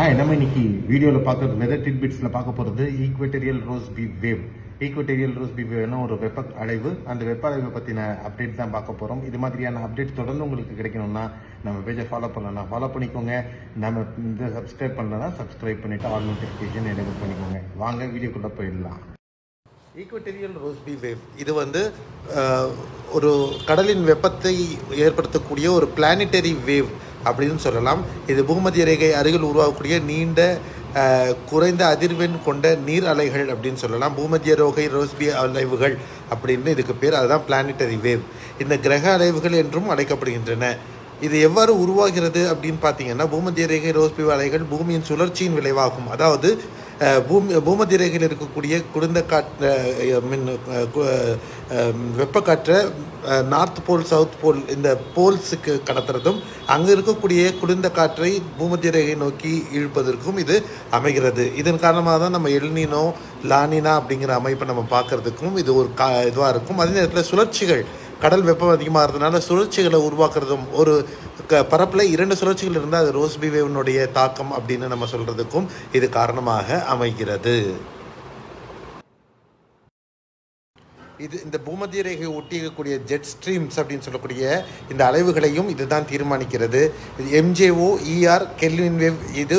நம்ம இன்னைக்கு வீடியோவில் பார்க்குறது வெதர் டிட்பிட்ஸில் பார்க்க போகிறது ஈக்வெட்டரியல் ரோஸ் பீ வேவ். ஈக்வெட்டரியல் ரோஸ் பீ வேவ்னா ஒரு வெப்ப அலைவு. அந்த வெப்ப அலைவை பற்றின அப்டேட் தான் பார்க்க போகிறோம். இது மாதிரியான அப்டேட் தொடர்ந்து உங்களுக்கு கிடைக்கணும்னா நம்ம பேஜை ஃபாலோ பண்ணலாம், ஃபாலோ பண்ணிக்கோங்க. நம்ம இந்த சப்ஸ்கிரைப் பண்ணலன்னா சப்ஸ்கிரைப் பண்ணிவிட்டு ஆல் நோட்டிஃபிகேஷன் எனேபிள் பண்ணிக்கோங்க. வாங்க வீடியோக்குள்ளே போயிடலாம். ஈக்வெட்டரியல் ரோஸ் பீ வேவ் இது ஒரு கடலின் வெப்பத்தை ஏற்படுத்தக்கூடிய ஒரு பிளானிட்டரி வேவ் அப்படின்னு சொல்லலாம். இது பூமத்திய ரேகை அருகில் உருவாகக்கூடிய நீண்ட குறைந்த அதிர்வெண் கொண்ட நீர் அலைகள் அப்படின்னு சொல்லலாம். பூமத்திய ரேகை ரோஸ்பி அலைவுகள் அப்படின்னு இதுக்கு பேர். அதுதான் பிளானிட்டரி வேவ். இந்த கிரக அலைவுகள் என்றும் அழைக்கப்படுகின்றன. இது எவ்வாறு உருவாகிறது அப்படின்னு பார்த்தீங்கன்னா, பூமத்திய ரேகை ரோஸ்பி அலைகள் பூமியின் சுழற்சியின் விளைவாகும். அதாவது பூமத்திய ரேகையில் இருக்கக்கூடிய குளிர்ந்த காற்று வெப்பக்காற்றை நார்த் போல் சவுத் போல் இந்த போல்ஸுக்கு கடத்துறதும், அங்கே இருக்கக்கூடிய குளிர்ந்த காற்றை பூமத்திய ரேகை நோக்கி இழுப்பதற்கும் இது அமைகிறது. இதன் காரணமாக தான் நம்ம எல்னினோ லானினா அப்படிங்கிற அமைப்பை நம்ம பார்க்கறதுக்கும் இது ஒரு இதுவாக இருக்கும். அதே நேரத்தில் சுழற்சிகள், கடல் வெப்பம் அதிகமாகிறதுனால சுழற்சிகளை உருவாக்குறதும், ஒரு பரப்பில் 2 சுழற்சிகள் இருந்தால் அது ரோஸ்பி வேவனுடைய தாக்கம் அப்படின்னு நம்ம சொல்கிறதுக்கும் இது காரணமாக அமைகிறது. இந்த பூமத்திய ரேகை ஒட்டி இருக்கக்கூடிய ஜெட் ஸ்ட்ரீம்ஸ் அப்படின்னு சொல்லக்கூடிய இந்த அலைவுகளையும் இதுதான் தீர்மானிக்கிறது. இது MJO ER கெல்வின் வேவ். இது